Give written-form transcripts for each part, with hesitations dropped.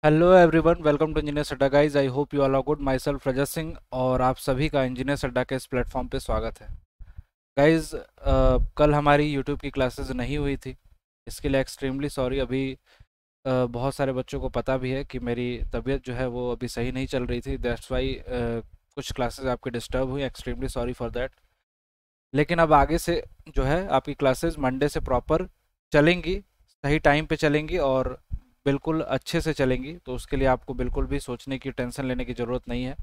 Hello everyone, welcome to engineers Adda guys. I hope you all are good. My self Rajat Singh और आप सभी का engineers अड्डा के इस प्लेटफॉर्म पे स्वागत है। गाइज, कल हमारी यूट्यूब की क्लासेस नहीं हुई थी, इसके लिए एक्सट्रीमली सॉरी। अभी बहुत सारे बच्चों को पता भी है कि मेरी तबीयत जो है वो अभी सही नहीं चल रही थी, दैट्स वाई कुछ क्लासेस आपके डिस्टर्ब हुई। Extremely sorry for that. लेकिन अब आगे से जो है आपकी क्लासेस मंडे से प्रॉपर चलेंगी, सही टाइम पे चलेंगी और बिल्कुल अच्छे से चलेंगी। तो उसके लिए आपको बिल्कुल भी सोचने की, टेंशन लेने की ज़रूरत नहीं है।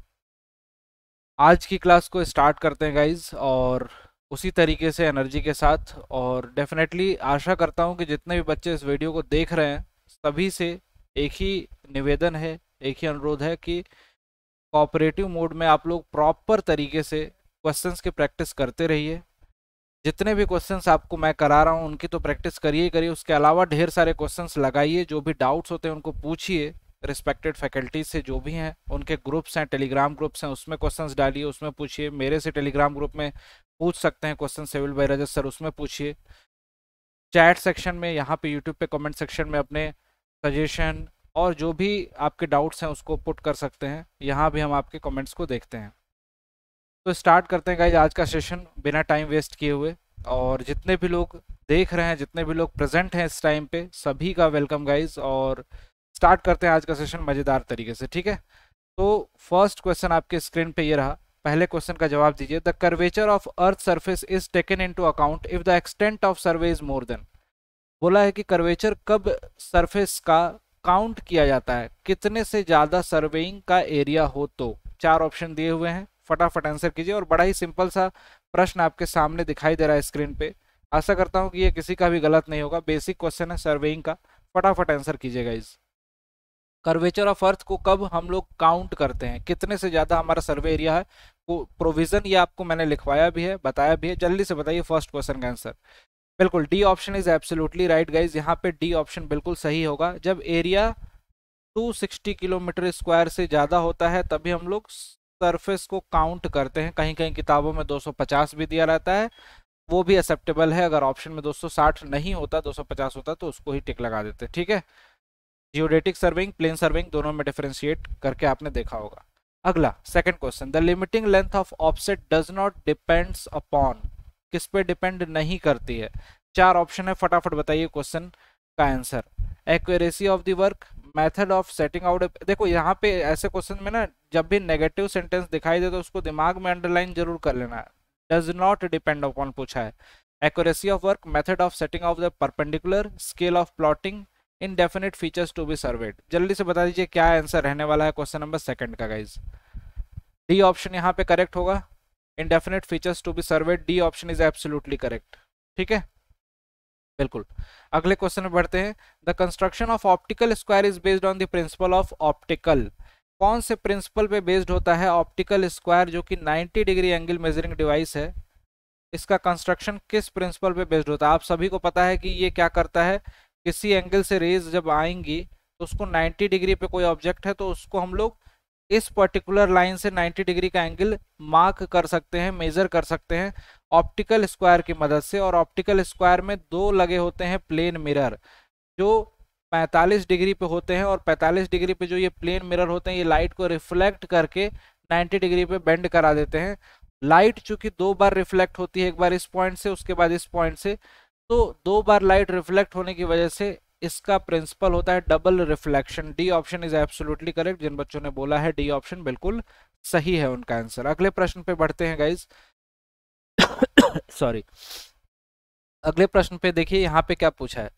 आज की क्लास को स्टार्ट करते हैं गाइज, और उसी तरीके से एनर्जी के साथ। और डेफिनेटली आशा करता हूँ कि जितने भी बच्चे इस वीडियो को देख रहे हैं सभी से एक ही निवेदन है, एक ही अनुरोध है कि कोऑपरेटिव मोड में आप लोग प्रॉपर तरीके से क्वेश्चंस की प्रैक्टिस करते रहिए। जितने भी क्वेश्चंस आपको मैं करा रहा हूँ उनकी तो प्रैक्टिस करिए ही करिए, उसके अलावा ढेर सारे क्वेश्चंस लगाइए। जो भी डाउट्स होते हैं उनको पूछिए, रिस्पेक्टेड फैकल्टीज से जो भी हैं, उनके ग्रुप्स हैं, टेलीग्राम ग्रुप्स हैं, उसमें क्वेश्चंस डालिए, उसमें पूछिए। मेरे से टेलीग्राम ग्रुप में पूछ सकते हैं question, civil by Rajat sir, उसमें पूछिए। चैट सेक्शन में, यहाँ पे यूट्यूब पे कमेंट सेक्शन में अपने सजेशन और जो भी आपके डाउट्स हैं उसको पुट कर सकते हैं। यहाँ भी हम आपके कमेंट्स को देखते हैं। तो स्टार्ट करते हैं गाइज आज का सेशन बिना टाइम वेस्ट किए हुए। और जितने भी लोग देख रहे हैं, जितने भी लोग प्रेजेंट हैं इस टाइम पे, सभी का वेलकम गाइज। और स्टार्ट करते हैं आज का सेशन मज़ेदार तरीके से, ठीक है। तो फर्स्ट क्वेश्चन आपके स्क्रीन पे ये रहा। पहले क्वेश्चन का जवाब दीजिए। The curvature of earth surface is taken into account if the extent of survey is more than. बोला है कि कर्वेचर कब सरफेस का काउंट किया जाता है, कितने से ज्यादा सर्वेइंग का एरिया हो तो। चार ऑप्शन दिए हुए हैं, फटाफट आंसर कीजिए। और बड़ा ही सिंपल सा प्रश्न आपके सामने दिखाई दे रहा है स्क्रीन पे। आशा करता हूं कि ये किसी का भी गलत नहीं होगा, बेसिक क्वेश्चन है सर्वेइंग का। फटाफट आंसर कीजिएगा। इस कर्वेचर ऑफ अर्थ को कब हम लोग काउंट करते हैं, कितने से ज्यादा हमारा सर्वे एरिया है, वो प्रोविजन ये आपको मैंने लिखवाया भी है, बताया भी है। जल्दी से बताइए फर्स्ट क्वेश्चन का आंसर। बिल्कुल D option is absolutely right guys. यहाँ पे डी ऑप्शन बिल्कुल सही होगा। जब एरिया 260 किलोमीटर स्क्वायर से ज़्यादा होता है तभी हम लोग सरफेस को काउंट करते हैं। कहीं कहीं किताबों में 250 भी दिया रहता है, वो भी एक्सेप्टेबल है। अगर ऑप्शन में 260 नहीं होता, 250 होता, तो उसको ही टिक लगा देते, ठीक है। जियोडेटिक सर्विंग, प्लेन सर्विंग, दोनों में डिफरेंशिएट करके आपने देखा होगा। अगला second question. The limiting length of offset does not depends upon. किस पे डिपेंड नहीं करती है। चार ऑप्शन है, फटाफट बताइए क्वेश्चन का answer. Accuracy of the work, method of setting out. देखो यहाँ पे ऐसे क्वेश्चन में ना, जब भी नेगेटिव सेंटेंस दिखाई दे तो उसको दिमाग में अंडरलाइन जरूर कर लेना है। डज नॉट डिपेंड अपॉन पूछा है। Accuracy of work, method of setting of the perpendicular, scale of plotting, indefinite features to be surveyed. जल्दी से बता दीजिए क्या आंसर रहने वाला है क्वेश्चन नंबर सेकंड का गाइज। डी ऑप्शन यहाँ पे करेक्ट होगा। Indefinite features to be surveyed, D option is absolutely correct, ठीक है। बिल्कुल। अगले क्वेश्चन में बढ़ते हैं। The construction of optical square is based on the principle of optical. कौन से प्रिंसिपल पे बेस्ड होता है ऑप्टिकल स्क्वायर, जो कि 90 डिग्री एंगल मेजरिंग डिवाइस है। इसका कंस्ट्रक्शन किस प्रिंसिपल पे बेस्ड होता है। आप सभी को पता है कि ये क्या करता है, किसी एंगल से रेज जब आएंगी तो उसको 90 डिग्री पे, कोई ऑब्जेक्ट है तो उसको हम लोग इस पर्टिकुलर लाइन से 90 डिग्री का एंगल मार्क कर सकते हैं, मेजर कर सकते हैं ऑप्टिकल स्क्वायर की मदद से। और ऑप्टिकल स्क्वायर में दो लगे होते हैं प्लेन मिरर, जो 45 डिग्री पे होते हैं। और 45 डिग्री पे जो ये प्लेन मिरर होते हैं, ये लाइट को रिफ्लेक्ट करके 90 डिग्री पे बेंड करा देते हैं। लाइट चूंकि दो बार रिफ्लेक्ट होती है, एक बार इस पॉइंट से, उसके बाद इस पॉइंट से, तो दो बार लाइट रिफ्लेक्ट होने की वजह से इसका प्रिंसिपल होता है double reflection. D option is absolutely correct. जिन बच्चों ने बोला है डी ऑप्शन, बिल्कुल सही है उनका आंसर। अगले प्रश्न पे बढ़ते हैं गाइज। सॉरी। अगले प्रश्न पे देखिए यहाँ पे क्या पूछा है।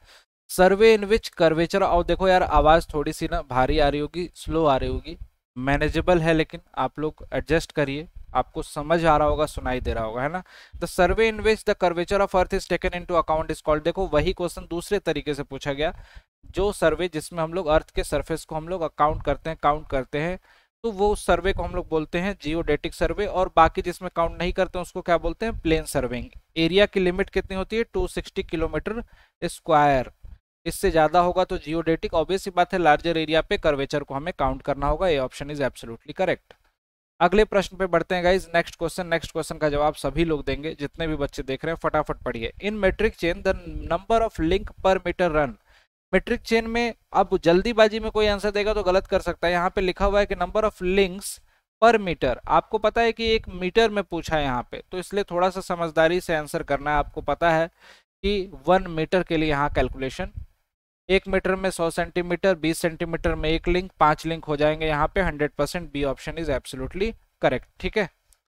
सर्वे इन विच कर्वेचर। और देखो यार, आवाज थोड़ी सी ना भारी आ रही होगी, स्लो आ रही होगी, मैनेजेबल है, लेकिन आप लोग एडजस्ट करिए। आपको समझ आ रहा होगा, सुनाई दे रहा होगा, है ना। The survey in which the curvature of earth is taken into account is called. देखो वही क्वेश्चन दूसरे तरीके से पूछा गया। जो सर्वे जिसमें हम लोग अर्थ के सरफेस को हम लोग अकाउंट करते हैं, काउंट करते हैं, तो वो सर्वे को हम लोग बोलते हैं जियोडेटिक सर्वे। और बाकी जिसमें काउंट नहीं करते हैं उसको क्या बोलते हैं, प्लेन सर्वेइंग। एरिया की लिमिट कितनी होती है, 260 किलोमीटर स्क्वायर। इससे ज्यादा होगा तो जियोडेटिक। ऑब्वियस सी बात है, लार्जर एरिया पे कर्वेचर को हमें काउंट करना होगा। ये ऑप्शन इज एब्सोल्युटली करेक्ट। अगले प्रश्न पे बढ़ते हैं गाइज। नेक्स्ट क्वेश्चन का जवाब सभी लोग देंगे, जितने भी बच्चे देख रहे हैं फटाफट पढ़िए। In metric chain the number of link per metre run. Metric chain में अब जल्दीबाजी में कोई आंसर देगा तो गलत कर सकता है। यहाँ पे लिखा हुआ है कि नंबर ऑफ लिंक्स पर मीटर, आपको पता है कि एक मीटर में पूछा है यहाँ पे, तो इसलिए थोड़ा सा समझदारी से आंसर करना है। आपको पता है कि 1 मीटर के लिए यहाँ कैलकुलेशन, 1 मीटर में 100 सेंटीमीटर, 20 सेंटीमीटर में 1 लिंक, 5 लिंक हो जाएंगे यहाँ पे। 100% B option is absolutely correct. ठीक है,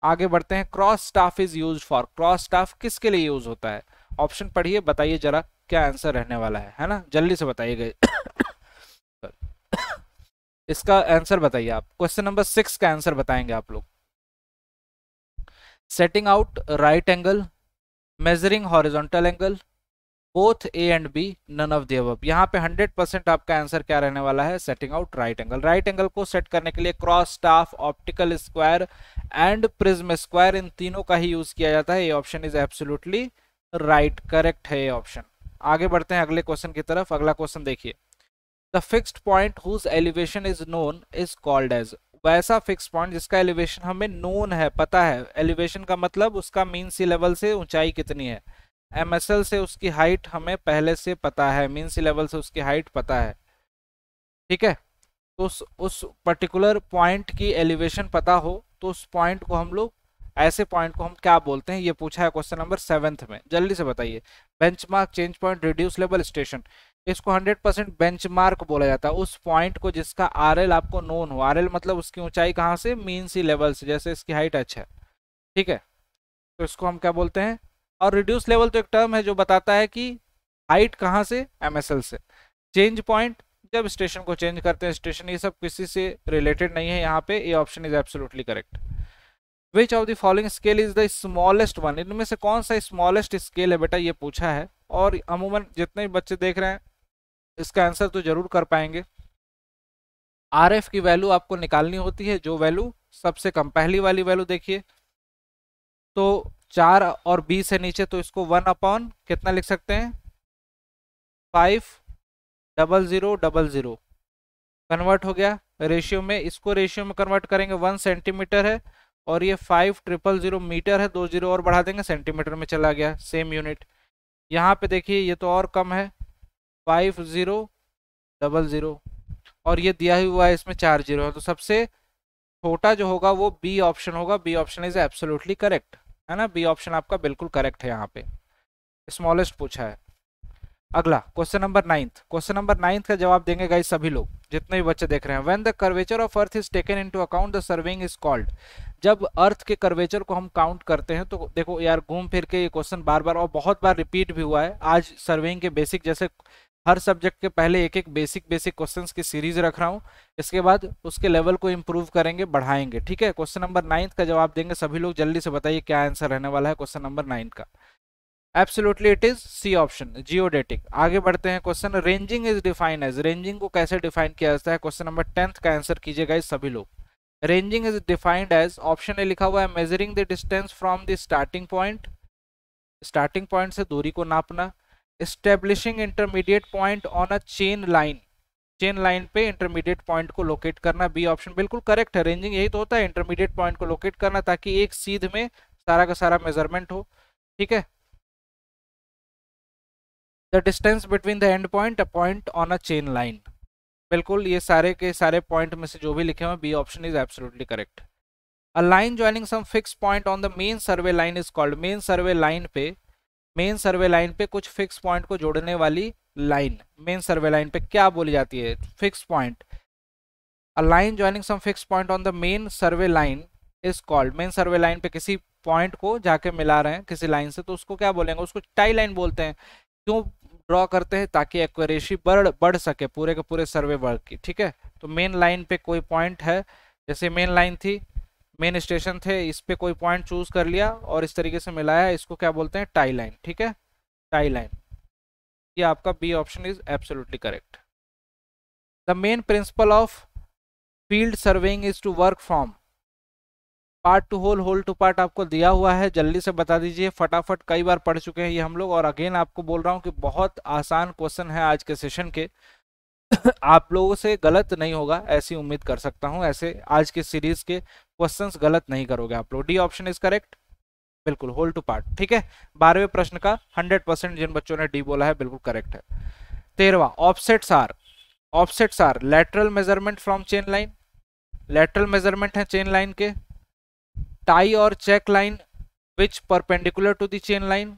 आगे बढ़ते हैं। Cross staff is use for, cross staff किसके लिए यूज होता है? ऑप्शन पढ़िए, बताइए जरा क्या आंसर रहने वाला है ना, जल्दी से बताइएगा। इसका आंसर बताइए आप। क्वेश्चन नंबर 6 का आंसर बताएंगे आप लोग। Setting out right angle, measuring horizontal angle, both A and B, none of the above. यहाँ पे 100% आपका आंसर क्या रहने वाला है? Setting out right angle. Right angle को सेट करने के लिए cross staff, optical square and prism square, इन तीनों का ही यूज किया जाता है। ये option is absolutely right, correct है ये ऑप्शन। आगे बढ़ते हैं अगले क्वेश्चन की तरफ। अगला क्वेश्चन देखिए। The fixed point whose elevation is known is called as, वैसा फिक्स पॉइंट जिसका एलिवेशन हमें नोन है, पता है। एलिवेशन का मतलब उसका मीन सी लेवल से ऊंचाई कितनी है। MSL से उसकी हाइट हमें पहले से पता है, मीन सी लेवल से उसकी हाइट पता है। ठीक है, तो उस पर्टिकुलर पॉइंट की एलिवेशन पता हो तो उस पॉइंट को हम लोग, ऐसे पॉइंट को हम क्या बोलते हैं? ये पूछा है क्वेश्चन नंबर 7 में, जल्दी से बताइए। Benchmark, change point, reduce level, station. इसको 100% बेंचमार्क बोला जाता है उस पॉइंट को जिसका RL आपको नोन हो। RL मतलब उसकी ऊंचाई कहाँ से? मीन सी लेवल से, जैसे इसकी हाइट h है। ठीक है, तो इसको हम क्या बोलते हैं? और रिड्यूस लेवल तो एक टर्म है जो बताता है कि हाइट कहाँ से? MSL से। चेंज पॉइंट, जब स्टेशन को चेंज करते हैं स्टेशन, ये सब किसी से रिलेटेड नहीं है यहाँ पे। ये option is absolutely correct. Which of the following scale is the smallest one, इनमें से कौन सा स्मॉलेस्ट स्केल है बेटा? ये पूछा है, और अमूमन जितने भी बच्चे देख रहे हैं इसका आंसर तो जरूर कर पाएंगे। RF की वैल्यू आपको निकालनी होती है, जो वैल्यू सबसे कम, पहली वाली वैल्यू देखिए तो 4 और 20 से नीचे, तो इसको 1 अपॉन कितना लिख सकते हैं? 50000 कन्वर्ट हो गया रेशियो में। इसको रेशियो में कन्वर्ट करेंगे, 1 सेंटीमीटर है और ये 5000 मीटर है, 2 जीरो और बढ़ा देंगे, सेंटीमीटर में चला गया, सेम यूनिट। यहाँ पे देखिए ये तो और कम है, 5000, और ये दिया ही हुआ है इसमें 4 जीरो है, तो सबसे छोटा जो होगा वो बी ऑप्शन होगा। B option is absolutely correct, है ना। बी ऑप्शन आपका बिल्कुल करेक्ट है, यहाँ पे स्मॉलेस्ट पूछा है। अगला क्वेश्चन नंबर 9। क्वेश्चन नंबर 9 का जवाब देंगे गाइस सभी लोग, जितने भी बच्चे देख रहे हैं। When the curvature of earth is taken into account the serving is called, जब अर्थ के कर्वेचर को हम काउंट करते हैं तो देखो यार, घूम फिर के ये क्वेश्चन बार बार और बहुत बार रिपीट भी हुआ है। आज सर्विंग के बेसिक, जैसे हर सब्जेक्ट के पहले एक एक बेसिक क्वेश्चंस की सीरीज रख रहा हूँ, इसके बाद उसके लेवल को इंप्रूव करेंगे, बढ़ाएंगे। ठीक है, क्वेश्चन नंबर 9 का जवाब देंगे सभी लोग। जल्दी से बताइए क्या आंसर रहने वाला है क्वेश्चन नंबर 9 का। Absolutely it is C option, geodetic. आगे बढ़ते हैं question. Ranging is defined as, ranging को कैसे डिफाइन किया जाता है? क्वेश्चन नंबर 10 का आंसर कीजिएगा इस सभी लोग। Ranging is defined as, option A लिखा हुआ है, measuring the distance from the starting point, starting point से दूरी को नापना। Establishing intermediate point on a chain line, chain line पे इंटरमीडिएट पॉइंट को लोकेट करना। बी ऑप्शन बिल्कुल करेक्ट है। रेंजिंग यही तो होता है, इंटरमीडिएट पॉइंट को लोकेट करना, ताकि एक सीध में सारा का सारा मेजरमेंट हो। ठीक है, the distance between the end point, a point on a chain line. बिल्कुल, ये सारे के सारे पॉइंट में से जो भी लिखे हुए B option is absolutely correct. A line joining some fix point on the main survey line is called, main survey line पे, मेन सर्वे लाइन पे कुछ फिक्स पॉइंट को जोड़ने वाली लाइन, मेन सर्वे लाइन पे क्या बोली जाती है? Fix point. A line joining some fix point on the main survey line is called, main survey line पे किसी पॉइंट को जाके मिला रहे हैं किसी लाइन से, तो उसको क्या बोलेंगे? उसको टाई लाइन बोलते हैं। क्यों ड्रॉ करते हैं? ताकि एक्यूरेसी बढ़ सके पूरे के पूरे सर्वे वर्क की। ठीक है, तो मेन लाइन पे कोई पॉइंट है, जैसे मेन लाइन थी, मेन स्टेशन थे, इस पे कोई पॉइंट चूज कर लिया और इस तरीके से मिलाया, इसको क्या बोलते हैं? Tie line. ठीक है, टाई लाइन। ये आपका B option is absolutely correct. The main principle of field surveying is to work from part to whole, whole to part आपको दिया हुआ है, जल्दी से बता दीजिए फटाफट। कई बार पढ़ चुके हैं ये हम लोग, और अगेन आपको बोल रहा हूँ कि बहुत आसान क्वेश्चन है आज के सेशन के। आप लोगों से गलत नहीं होगा ऐसी उम्मीद कर सकता हूँ, ऐसे आज के सीरीज के क्वेश्चंस गलत नहीं करोगे आप लोग। डी ऑप्शन इज करेक्ट, बिल्कुल होल टू पार्ट। ठीक है, 12वें प्रश्न का 100% जिन बच्चों ने डी बोला है बिल्कुल करेक्ट है। 13वां, offsets are lateral measurement from chain line, lateral measurement है चेन लाइन के, टाई और check line which perpendicular to the chain line,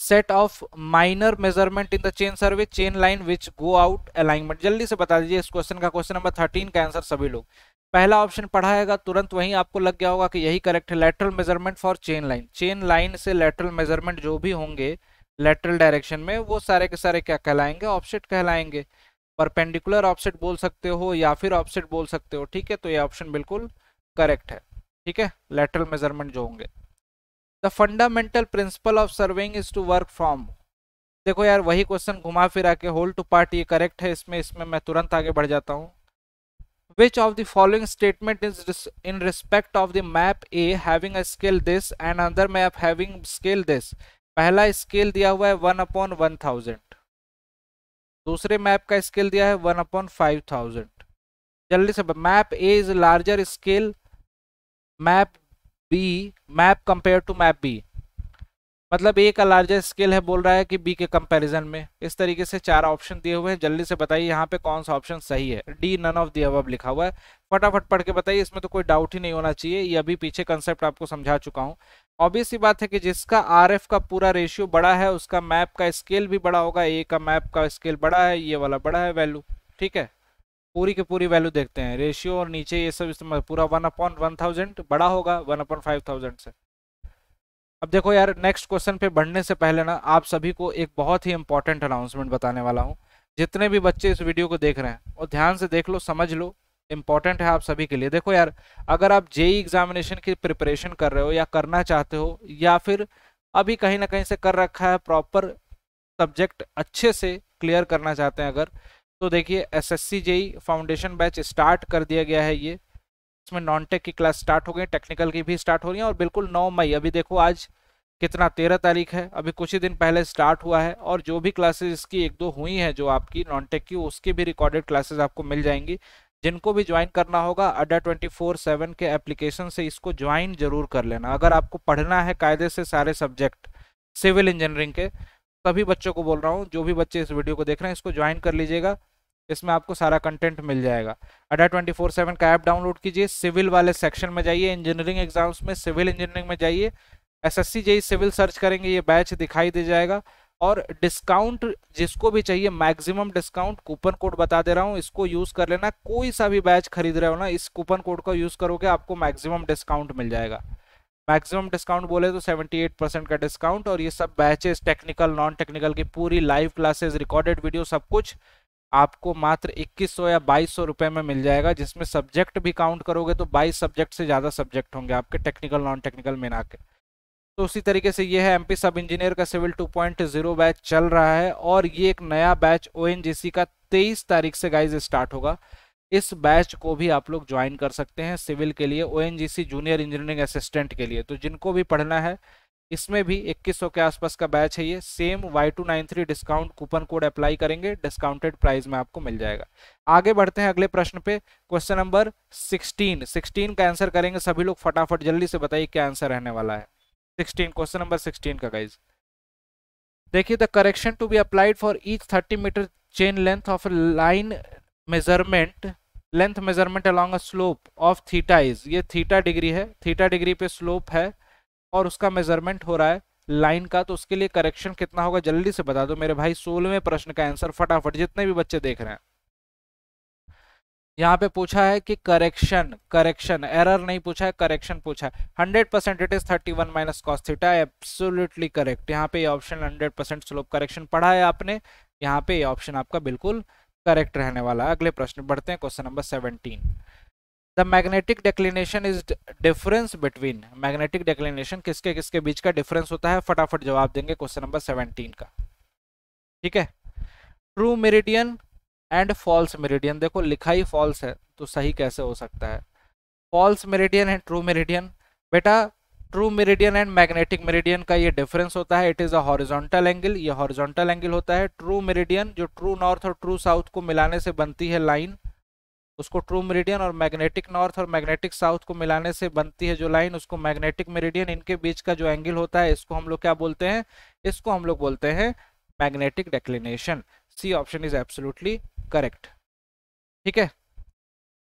set of minor measurement in the chain survey, chain line which go out alignment. जल्दी से बता दीजिए इस question का, question number 13 का आंसर सभी लोग। पहला ऑप्शन पढ़ाएगा तुरंत वहीं आपको लग गया होगा कि यही करेक्ट है, lateral measurement for chain line. Chain line से लेटरल मेजरमेंट जो भी होंगे लेटरल डायरेक्शन में वो सारे के सारे क्या कहलाएंगे, ऑफसेट कहलाएंगे। परपेंडिकुलर ऑफसेट बोल सकते हो या फिर ऑफसेट बोल सकते हो, ठीक है। तो ये ऑप्शन बिल्कुल करेक्ट है, ठीक है, लेटरल मेजरमेंट जो होंगे। The fundamental principle of surveying is to work from, देखो यार वही क्वेश्चन घुमा फिरा के होल टू पार्ट ये करेक्ट है, इसमें मैं तुरंत आगे बढ़ जाता हूँ। Which of the following statement is in respect of the map A having a scale this and another map having scale this? पहला स्केल दिया हुआ है 1/1000, दूसरे मैप का स्केल दिया है 1/5000। जल्दी से, map A is larger scale, map compare to map B, मतलब ए का लार्जर स्केल है बोल रहा है कि बी के कंपैरिजन में। इस तरीके से चार ऑप्शन दिए हुए हैं, जल्दी से बताइए यहाँ पे कौन सा ऑप्शन सही है। D none of the above लिखा हुआ है, फटाफट पढ़ के बताइए, इसमें तो कोई डाउट ही नहीं होना चाहिए, ये अभी पीछे कंसेप्ट आपको समझा चुका हूँ। ऑब्वियस सी बात है कि जिसका आरएफ का पूरा रेशियो बड़ा है उसका मैप का स्केल भी बड़ा होगा, ए का मैप का स्केल बड़ा है, ये वाला बड़ा है वैल्यू, ठीक है। पूरी की पूरी वैल्यू देखते हैं, रेशियो और नीचे ये सब इस्तेमाल, पूरा 1/1000 बड़ा होगा 1/5000 से। अब देखो यार नेक्स्ट क्वेश्चन पे बढ़ने से पहले ना आप सभी को एक बहुत ही इंपॉर्टेंट अनाउंसमेंट बताने वाला हूँ। जितने भी बच्चे इस वीडियो को देख रहे हैं और ध्यान से देख लो, समझ लो, इंपॉर्टेंट है आप सभी के लिए। देखो यार, अगर आप जेई एग्जामिनेशन की प्रिपरेशन कर रहे हो या करना चाहते हो या फिर अभी कहीं ना कहीं से कर रखा है, प्रॉपर सब्जेक्ट अच्छे से क्लियर करना चाहते हैं अगर, तो देखिए SSC JE foundation batch start कर दिया गया है। ये इसमें नॉन टेक की क्लास स्टार्ट हो गई, टेक्निकल की भी स्टार्ट हो रही है और बिल्कुल 9 मई, अभी देखो आज कितना 13 तारीख है, अभी कुछ ही दिन पहले स्टार्ट हुआ है। और जो भी क्लासेस इसकी एक दो हुई हैं जो आपकी नॉन टेक की, उसकी भी रिकॉर्डेड क्लासेस आपको मिल जाएंगी। जिनको भी ज्वाइन करना होगा अड्डा 24/7 के एप्लीकेशन से इसको ज्वाइन जरूर कर लेना। अगर आपको पढ़ना है कायदे से सारे सब्जेक्ट सिविल इंजीनियरिंग के, सभी बच्चों को बोल रहा हूँ, जो भी बच्चे इस वीडियो को देख रहे हैं इसको ज्वाइन कर लीजिएगा, इसमें आपको सारा कंटेंट मिल जाएगा। अड्डा 24/7 का ऐप डाउनलोड कीजिए, सिविल वाले सेक्शन में जाइए, इंजीनियरिंग एग्जाम्स में सिविल इंजीनियरिंग में जाइए, एसएससी जेई सिविल सर्च करेंगे, ये बैच दिखाई दे जाएगा। और डिस्काउंट जिसको भी चाहिए, मैक्सिमम डिस्काउंट, कूपन कोड बता दे रहा हूँ, इसको यूज कर लेना। कोई सा भी बैच खरीद रहे हो ना, इस कूपन कोड का यूज करोगे आपको मैक्सिमम डिस्काउंट मिल जाएगा। मैक्सिमम डिस्काउंट बोले तो 78% का डिस्काउंट। और ये सब बैचेस, टेक्निकल नॉन टेक्निकल की पूरी लाइव क्लासेस, रिकॉर्डेड वीडियो, सब कुछ आपको मात्र 2100 या 2200 रुपए में मिल जाएगा, जिसमें सब्जेक्ट भी काउंट करोगे तो 22 सब्जेक्ट से ज़्यादा सब्जेक्ट होंगे आपके टेक्निकल नॉन टेक्निकल मिला के। तो उसी तरीके से ये है एमपी सब इंजीनियर का सिविल 2.0 बैच चल रहा है और ये एक नया बैच ओएनजीसी का 23 तारीख से गाइज स्टार्ट होगा। इस बैच को भी आप लोग ज्वाइन कर सकते हैं सिविल के लिए, ओएनजीसी जूनियर इंजीनियरिंग असिस्टेंट के लिए। तो जिनको भी पढ़ना है इसमें भी 2100 के आसपास का बैच है ये, same Y293 discount coupon code apply करेंगे, डिस्काउंटेड प्राइस में आपको मिल जाएगा। आगे बढ़ते हैं अगले प्रश्न पे, क्वेश्चन नंबर 16 का आंसर करेंगे सभी लोग, फटाफट जल्दी से बताइए क्या आंसर रहने वाला है। 16, क्वेश्चन नंबर 16 का गाइज देखिए, the correction to be applied for each 30 meter chain length of line measurement, length measurement along a slope of theta is, ये थीटा डिग्री है, थीटा डिग्री पे स्लोप है और उसका मेजरमेंट हो रहा है लाइन का, तो उसके लिए करेक्शन कितना होगा जल्दी से बता दो मेरे भाई। 16वें प्रश्न का आंसर फटाफट, जितने भी बच्चे देख रहे हैं। यहाँ पे पूछा है कि करेक्शन एरर नहीं पूछा है, करेक्शन पूछा है। 100% it is 31 minus cos theta, absolutely correct. यहाँ पे ये ऑप्शन 100% स्लोप करेक्शन पढ़ा है आपने, यहाँ पे ये ऑप्शन आपका बिल्कुल करेक्ट रहने वाला है। अगले प्रश्न बढ़ते हैं, question number 17। The magnetic declination is difference between, magnetic declination किसके किसके बीच का डिफरेंस होता है, फटाफट जवाब देंगे क्वेश्चन नंबर 17 का, ठीक है। True meridian and false meridian, देखो लिखा ही फॉल्स है तो सही कैसे हो सकता है। False meridian and true meridian, बेटा true meridian and magnetic meridian का ये डिफरेंस होता है, it is a horizontal angle, ये हॉरिजॉन्टल एंगल होता है। ट्रू मेरिडियन जो ट्रू नॉर्थ और ट्रू साउथ को मिलाने से बनती है लाइन, उसको ट्रू मेरिडियन, और मैग्नेटिक नॉर्थ और मैग्नेटिक साउथ को मिलाने से बनती है जो लाइन, उसको मैग्नेटिक मेरिडियन। इनके बीच का जो एंगल होता है इसको हम लोग क्या बोलते हैं, इसको हम लोग बोलते हैं magnetic declination. C option is absolutely correct. ठीक है,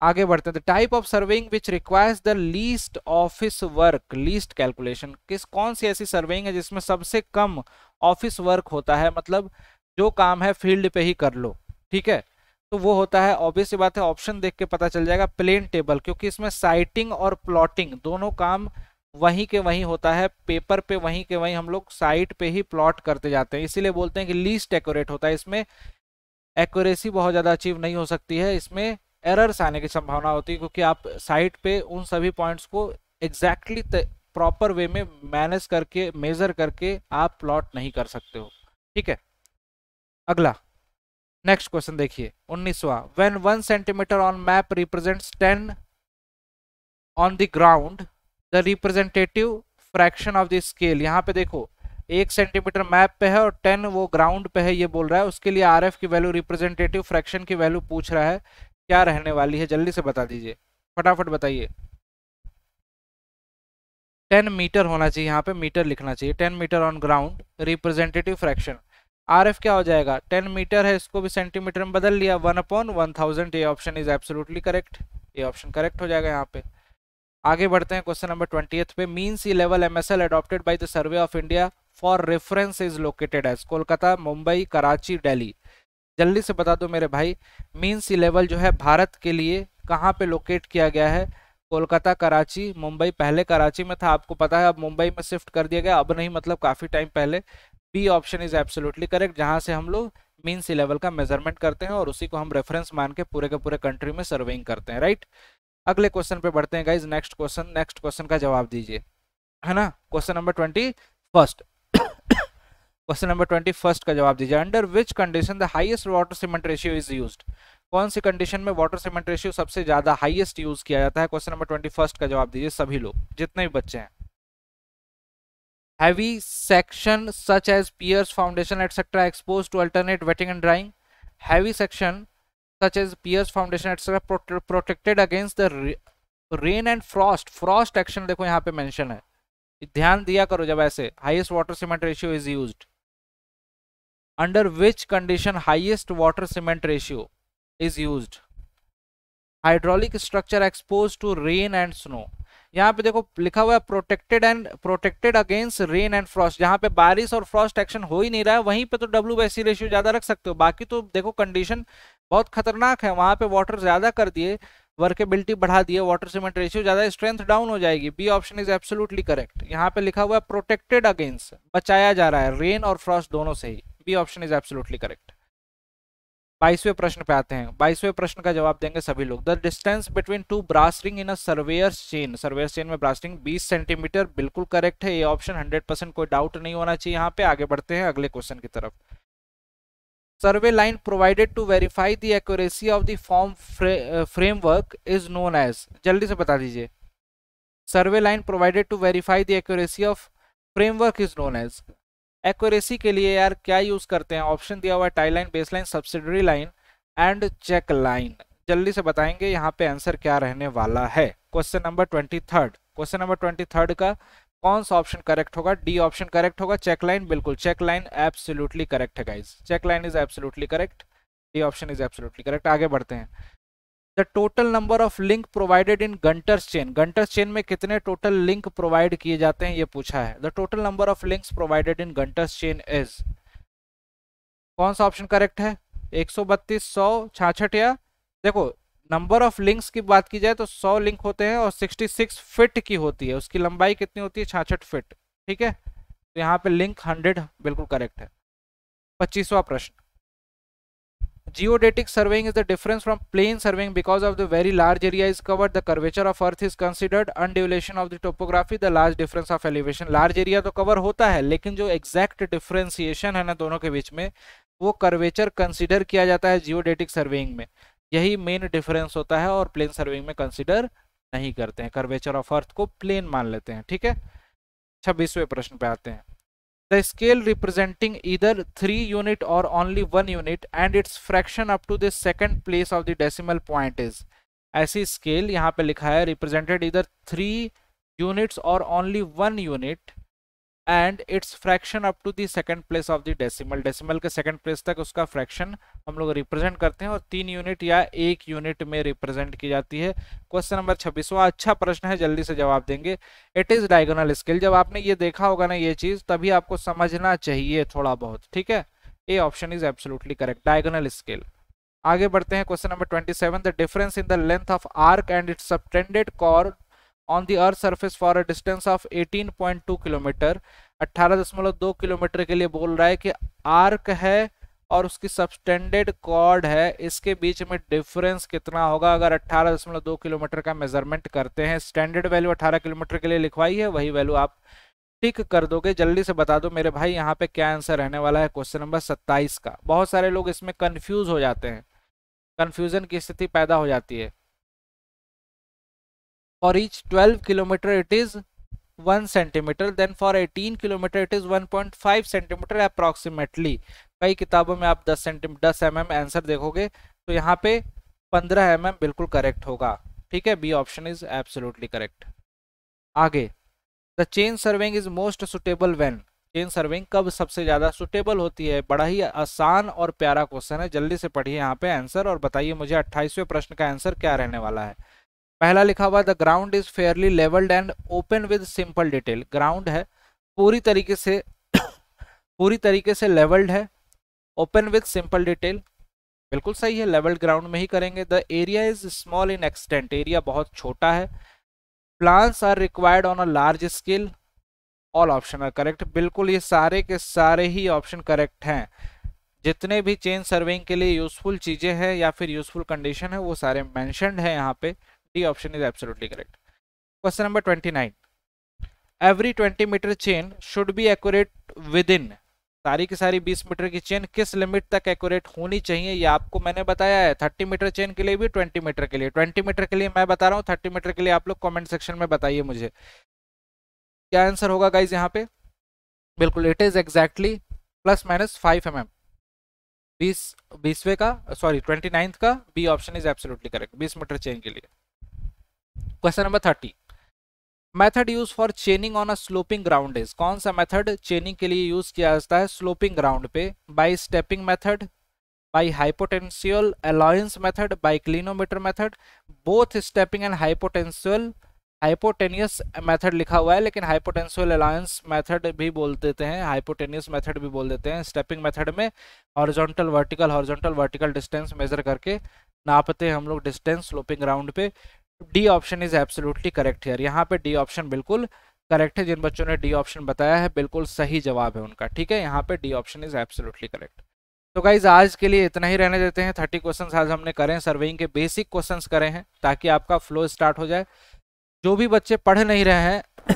आगे बढ़ते हैं। The type of surveying which requires the least office work, least calculation, कौन सी ऐसी सर्वेइंग है जिसमें सबसे कम ऑफिस वर्क होता है, मतलब जो काम है फील्ड पे ही कर लो। ठीक है, तो वो होता है, ऑब्वियस सी बात है, ऑप्शन देख के पता चल जाएगा, प्लेन टेबल, क्योंकि इसमें साइटिंग और प्लॉटिंग दोनों काम वहीं के वहीं होता है, पेपर पे वहीं के वहीं हम लोग साइट पे ही प्लॉट करते जाते हैं, इसीलिए बोलते हैं कि लीस्ट एक्यूरेट होता है। इसमें एक्यूरेसी बहुत ज़्यादा अचीव नहीं हो सकती है, इसमें एरर्स आने की संभावना होती है, क्योंकि आप साइट पे उन सभी पॉइंट्स को एग्जैक्टली प्रॉपर वे में मैनेज करके, मेजर करके आप प्लॉट नहीं कर सकते हो। ठीक है, अगला नेक्स्ट क्वेश्चन देखिए 19वां। When 1 centimetre on map represents 10 on the ground, the representative fraction of the scale. यहाँ पे देखो 1 सेंटीमीटर मैप पे है और 10 वो ग्राउंड पे है, ये बोल रहा है। उसके लिए आरएफ की वैल्यू, रिप्रेजेंटेटिव फ्रैक्शन की वैल्यू पूछ रहा है, क्या रहने वाली है, जल्दी से बता दीजिए, फटाफट बताइए। 10 मीटर होना चाहिए, यहाँ पे मीटर लिखना चाहिए। 10 meter on ground, representative fraction, RF क्या हो जाएगा, 10 मीटर है, इसको भी सेंटीमीटर में बदल लिया, 1/1000। ये ऑप्शन इज एब्सोल्युटली करेक्ट, ये ऑप्शन करेक्ट हो जाएगा यहाँ पे। आगे बढ़ते हैं क्वेश्चन नंबर 20 पे। Mean sea level MSL adopted by the survey of India for reference is located as, Kolkata, Mumbai, Karachi, Delhi. जल्दी से बता दो मेरे भाई, मीन सी लेवल जो है भारत के लिए कहाँ पे लोकेट किया गया है, कोलकाता, कराची, मुंबई। पहले कराची में था, आपको पता है, अब मुंबई में शिफ्ट कर दिया गया, अब नहीं मतलब काफी टाइम पहले। B option is absolutely correct, जहां से हम लोग मीन सी लेवल का मेजरमेंट करते हैं और उसी को हम रेफरेंस मान के पूरे कंट्री में सर्वेइंग करते हैं, राइट। अगले क्वेश्चन पे बढ़ते हैं गाइज। नेक्स्ट क्वेश्चन का जवाब दीजिए, है ना। क्वेश्चन नंबर 21, क्वेश्चन नंबर 21 का जवाब दीजिए। Under which condition the highest water cement ratio is used, कौन सी कंडीशन में वाटर सीमेंट रेशियो सबसे ज्यादा हाईएस्ट यूज किया जाता है। क्वेश्चन नंबर 21 का जवाब दीजिए सभी लोग, जितने भी बच्चे हैं। Heavy section such as piers, foundation, etc. exposed to alternate wetting and drying. Heavy section such as piers, foundation, etc. protected against the rain and frost. Frost action देखो यहाँ पे मेंशन है, ध्यान दिया करो जब ऐसे। Highest water cement ratio is used. Under which condition highest water cement ratio is used. Hydraulic structure expose to rain and snow. यहाँ पे देखो लिखा हुआ है protected against rain and frost, जहाँ पे बारिश और फ्रॉस्ट एक्शन हो ही नहीं रहा है, वहीं पे तो W/C रेशियो ज्यादा रख सकते हो। बाकी तो देखो कंडीशन बहुत खतरनाक है, वहां पे वाटर ज्यादा कर दिए, वर्केबिलिटी बढ़ा दिए, वाटर सीमेंट रेशियो ज्यादा, स्ट्रेंथ डाउन हो जाएगी। B option is absolutely correct. यहाँ पे लिखा हुआ है प्रोटेक्टेड अगेंस्ट, बचाया जा रहा है रेन और फ्रॉस्ट दोनों से ही। B option is absolutely correct. 22वें प्रश्न पे आते हैं। 22वें प्रश्न का जवाब देंगे सभी लोग। The distance between two brass ring in a surveyor's chain, surveyor's chain में ब्रास रिंग 20 सेंटीमीटर, बिल्कुल करेक्ट है ये ऑप्शन, 100%, कोई डाउट नहीं होना चाहिए यहाँ पे। आगे बढ़ते हैं अगले क्वेश्चन की तरफ। Survey line provided to verify the accuracy of the form framework is known as, जल्दी से बता दीजिए। Survey line provided to verify the accuracy of framework is known as, accuracy के लिए यार क्या यूज करते हैं। ऑप्शन दिया हुआ है tie line, base line, subsidiary line and check line. जल्दी से बताएंगे यहाँ पे आंसर क्या रहने वाला है। क्वेश्चन नंबर 23, क्वेश्चन नंबर 23 का कौन सा ऑप्शन करेक्ट होगा। डी ऑप्शन करेक्ट होगा। चेक लाइन, बिल्कुल चेक लाइन एब्सोल्युटली करेक्ट है guys, check line is absolutely correct. D option is absolutely correct. आगे बढ़ते हैं। The total number of link provided in Gunter's chain, Gunter's chain में कितने total link provide किए जाते हैं ये पूछा है। The total number of links provided in Gunter's chain is, कौन सा ऑप्शन करेक्ट है। 132, 100, 66 या देखो नंबर ऑफ लिंक्स की बात की जाए तो 100 लिंक होते हैं और 66 फिट की होती है, उसकी लंबाई कितनी होती है, 66 फिट। ठीक है, तो यहाँ पे लिंक 100 बिल्कुल करेक्ट है। 25वां प्रश्न। Geodetic surveying is the difference from plain surveying because of the very large area is covered, the curvature of earth is considered, undulation of the topography, the large difference of elevation। large area तो cover होता है लेकिन जो exact differentiation है ना दोनों के बीच में, वो कर्वेचर कंसिडर किया जाता है जियोडेटिक सर्वेइंग में। यही मेन डिफरेंस होता है और प्लेन सर्वेइंग में कंसिडर नहीं करते हैं, कर्वेचर ऑफ अर्थ को प्लेन मान लेते हैं। ठीक है, 26वें प्रश्न पे आते हैं। The scale representing either 3 unit or only 1 unit and its fraction up to the second place of the decimal point is, ऐसी स्केल यहाँ पे लिखा है represented either 3 units or only 1 unit and its fraction up to the second place of the decimal, decimal के second place तक उसका fraction हम लोग रिप्रेजेंट करते हैं और 3 यूनिट या 1 यूनिट में रिप्रेजेंट की जाती है। क्वेश्चन नंबर 26वां अच्छा प्रश्न है, जल्दी से जवाब देंगे। It is diagonal scale. जब आपने ये देखा होगा ना ये चीज, तभी आपको समझना चाहिए थोड़ा बहुत, ठीक है। A option is absolutely correct, diagonal scale. आगे बढ़ते हैं question number 27। The difference in the length of arc and its subtended chord on the earth surface for a distance of 18.2 kilometer, 18.2 kilometer के लिए बोल रहा है कि आर्क है और उसकी सबस्टेंडेड कॉर्ड है, इसके बीच में डिफरेंस कितना होगा। अगर 18.2 किलोमीटर का मेजरमेंट करते हैं, स्टैंडर्ड वैल्यू 18 किलोमीटर के लिए लिखवाई है, वही वैल्यू आप टिक कर दोगे। जल्दी से बता दो मेरे भाई यहाँ पे क्या आंसर रहने वाला है क्वेश्चन नंबर 27 का। बहुत सारे लोग इसमें कंफ्यूज हो जाते हैं, कंफ्यूजन की स्थिति पैदा हो जाती है। For each 12 kilometer it is 1 centimeter, then for 18 kilometer it is 1.5 centimeter approximately. कई किताबों में आप 10 mm आंसर देखोगे, तो यहाँ पे 15 mm बिल्कुल करेक्ट होगा, ठीक है। B option is absolutely correct. आगे, the chain serving is most suitable when, chain serving कब सबसे ज्यादा सुटेबल होती है। बड़ा ही आसान और प्यारा क्वेश्चन है, जल्दी से पढ़िए यहाँ पे आंसर और बताइए मुझे 28वें प्रश्न का आंसर क्या रहने वाला है। पहला लिखा हुआ the ground is fairly levelled and open with simple detail. Ground है पूरी तरीके से लेवल्ड है, ओपन विद सिंपल डिटेल, बिल्कुल सही है, लेवल्ड ग्राउंड में ही करेंगे। The area is small in extent, area बहुत छोटा है। Plants are required on a large scale, all option are correct. बिल्कुल ये सारे के सारे ही ऑप्शन करेक्ट हैं। जितने भी चेन सर्वेइंग के लिए यूजफुल चीजें हैं या फिर यूजफुल कंडीशन है, वो सारे मेंशन्ड है यहाँ पे। D option is absolutely correct. Question number 29। Every 20 meter chain should be accurate within, सारी की सारी 20 मीटर की चेन किस लिमिट तक एक्यूरेट होनी चाहिए, ये आपको मैंने बताया है। 30 मीटर चेन के लिए भी, 20 मीटर के लिए। 20 मीटर के लिए मैं बता रहा हूँ, 30 मीटर के लिए आप लोग कमेंट सेक्शन में बताइए मुझे क्या आंसर होगा गाइज यहाँ पे। बिल्कुल it is exactly ±5 mm। 29th का B option is absolutely correct, 20 meter chain के लिए। Question number 30। Method use for chaining on a sloping ground is, कौन सा मेथड चेनिंग के लिए यूज किया जाता है स्लोपिंग ग्राउंड पे। By stepping method, by hypotenuse allowance method, by clinometer method, both stepping and hypotenuse method लिखा हुआ है, लेकिन हाइपोटेंशियल अलायंस मेथड भी बोल देते हैं, हाइपोटेनियस मेथड भी बोल देते हैं। स्टेपिंग मेथड में हॉरिजॉन्टल वर्टिकल डिस्टेंस मेजर करके नापते हैं हम लोग डिस्टेंस स्लोपिंग ग्राउंड पे। D option is absolutely correct here, यहाँ पे डी ऑप्शन बिल्कुल करेक्ट है। जिन बच्चों ने डी ऑप्शन बताया है बिल्कुल सही जवाब है उनका, ठीक है। यहाँ पे D option is absolutely correct. तो गाइज आज के लिए इतना ही रहने देते हैं। 30 क्वेश्चंस आज हमने करे हैं, सर्वेइंग के बेसिक क्वेश्चंस करे हैं ताकि आपका फ्लो स्टार्ट हो जाए। जो भी बच्चे पढ़ नहीं रहे हैं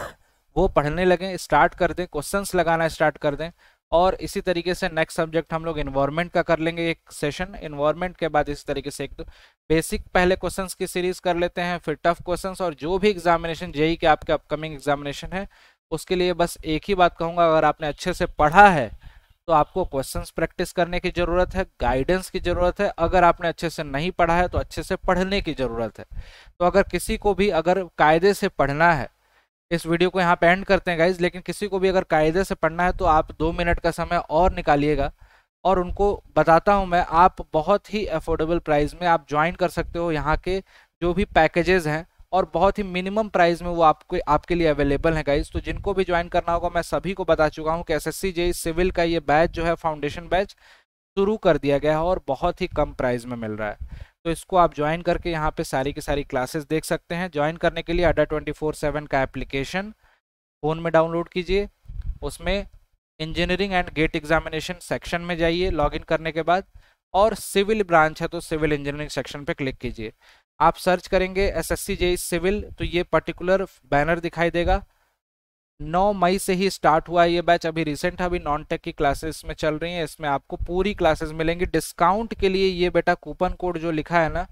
वो पढ़ने लगें, स्टार्ट कर दें, क्वेश्चंस लगाना स्टार्ट कर दें। और इसी तरीके से नेक्स्ट सब्जेक्ट हम लोग इन्वायरमेंट का कर लेंगे एक सेशन। इन्वायरमेंट के बाद इसी तरीके से एक दो बेसिक पहले क्वेश्चंस की सीरीज कर लेते हैं, फिर टफ क्वेश्चंस। और जो भी एग्जामिनेशन जेईई के आपके अपकमिंग एग्जामिनेशन है उसके लिए बस एक ही बात कहूँगा, अगर आपने अच्छे से पढ़ा है तो आपको क्वेश्चंस प्रैक्टिस करने की ज़रूरत है, गाइडेंस की ज़रूरत है। अगर आपने अच्छे से नहीं पढ़ा है तो अच्छे से पढ़ने की ज़रूरत है। तो अगर किसी को भी अगर कायदे से पढ़ना है, इस वीडियो को यहाँ पे एंड करते हैं गाइज, लेकिन किसी को भी अगर कायदे से पढ़ना है तो आप 2 मिनट का समय और निकालिएगा और उनको बताता हूँ मैं, आप बहुत ही अफोर्डेबल प्राइस में आप ज्वाइन कर सकते हो यहाँ के जो भी पैकेजेस हैं, और बहुत ही मिनिमम प्राइस में वो आपके लिए अवेलेबल है गाइज। तो जिनको भी ज्वाइन करना होगा, मैं सभी को बता चुका हूँ कि एसएससी जेईई सिविल का ये बैच जो है फाउंडेशन बैच शुरू कर दिया गया है और बहुत ही कम प्राइस में मिल रहा है। तो इसको आप ज्वाइन करके यहाँ पे सारी की सारी क्लासेस देख सकते हैं। ज्वाइन करने के लिए अड्डा 24/7 का एप्लीकेशन फ़ोन में डाउनलोड कीजिए, उसमें engineering and GATE examination section में जाइए लॉगिन करने के बाद, और सिविल ब्रांच है तो सिविल इंजीनियरिंग सेक्शन पे क्लिक कीजिए। आप सर्च करेंगे एसएससी जेईई सिविल तो ये पर्टिकुलर बैनर दिखाई देगा। 9 मई से ही स्टार्ट हुआ है ये बैच, अभी रिसेंट अभी नॉन टेक की क्लासेस में चल रही हैं। इसमें आपको पूरी क्लासेस मिलेंगी। डिस्काउंट के लिए ये बेटा कूपन कोड जो लिखा है ना,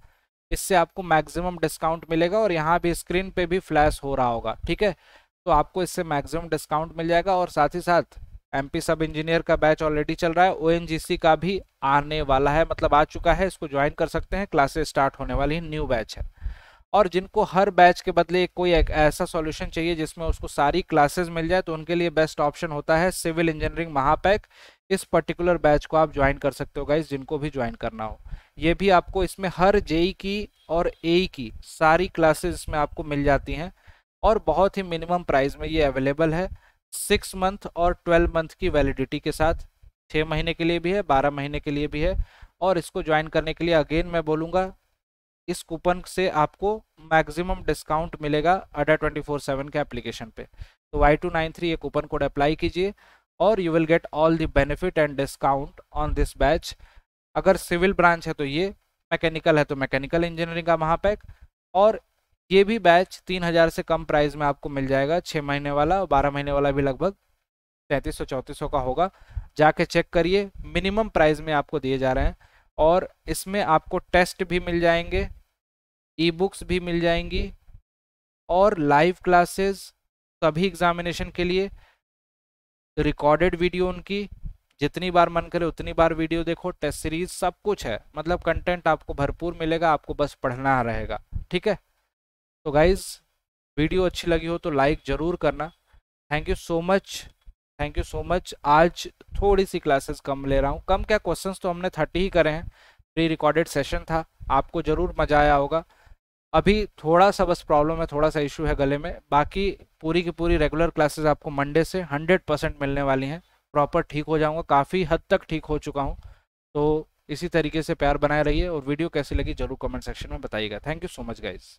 इससे आपको मैक्सिमम डिस्काउंट मिलेगा, और यहाँ भी स्क्रीन पे भी फ्लैश हो रहा होगा, ठीक है। तो आपको इससे मैक्सिमम डिस्काउंट मिल जाएगा। और साथ ही साथ एमपी सब इंजीनियर का बैच ऑलरेडी चल रहा है, ओएनजीसी का भी आने वाला है, मतलब आ चुका है, इसको ज्वाइन कर सकते हैं। क्लासेस स्टार्ट होने वाली है, न्यू बैच है। और जिनको हर बैच के बदले कोई एक ऐसा सॉल्यूशन चाहिए जिसमें उसको सारी क्लासेस मिल जाए, तो उनके लिए बेस्ट ऑप्शन होता है सिविल इंजीनियरिंग महापैक। इस पर्टिकुलर बैच को आप ज्वाइन कर सकते हो गाइज, जिनको भी ज्वाइन करना हो। ये भी आपको इसमें हर जेई की और एई की सारी क्लासेस इसमें आपको मिल जाती हैं, और बहुत ही मिनिमम प्राइस में ये अवेलेबल है। 6 मंथ और 12 मंथ की वैलिडिटी के साथ, 6 महीने के लिए भी है, 12 महीने के लिए भी है। और इसको ज्वाइन करने के लिए अगेन मैं बोलूँगा, इस कूपन से आपको मैक्सिमम डिस्काउंट मिलेगा अडा 24/7 के एप्लीकेशन पे। तो Y293 ये कूपन कोड अप्लाई कीजिए और you will get all the benefit and discount on this batch. अगर सिविल ब्रांच है तो ये, मैकेनिकल है तो मैकेनिकल इंजीनियरिंग का महापैक। और ये भी बैच 3000 से कम प्राइस में आपको मिल जाएगा, 6 महीने वाला और 12 महीने वाला भी लगभग 3300-3400 का होगा। जाके चेक करिए, मिनिमम प्राइस में आपको दिए जा रहे हैं। और इसमें आपको टेस्ट भी मिल जाएंगे, ई बुक्स भी मिल जाएंगी, और लाइव क्लासेस सभी एग्जामिनेशन के लिए, रिकॉर्डेड वीडियो उनकी, जितनी बार मन करे उतनी बार वीडियो देखो, टेस्ट सीरीज, सब कुछ है। मतलब कंटेंट आपको भरपूर मिलेगा, आपको बस पढ़ना रहेगा। ठीक है, तो गाइज वीडियो अच्छी लगी हो तो लाइक ज़रूर करना। Thank you so much, thank you so much. आज थोड़ी सी क्लासेस कम ले रहा हूँ, कम क्या, क्वेश्चंस तो हमने 30 ही करे हैं, प्री रिकॉर्डेड सेशन था, आपको ज़रूर मज़ा आया होगा। अभी थोड़ा सा बस प्रॉब्लम है, थोड़ा सा इशू है गले में, बाकी पूरी की पूरी रेगुलर क्लासेस आपको मंडे से 100% मिलने वाली हैं। प्रॉपर ठीक हो जाऊंगा, काफ़ी हद तक ठीक हो चुका हूँ। तो इसी तरीके से प्यार बनाए रहिए, और वीडियो कैसी लगी जरूर कमेंट सेक्शन में बताइएगा। Thank you so much guys.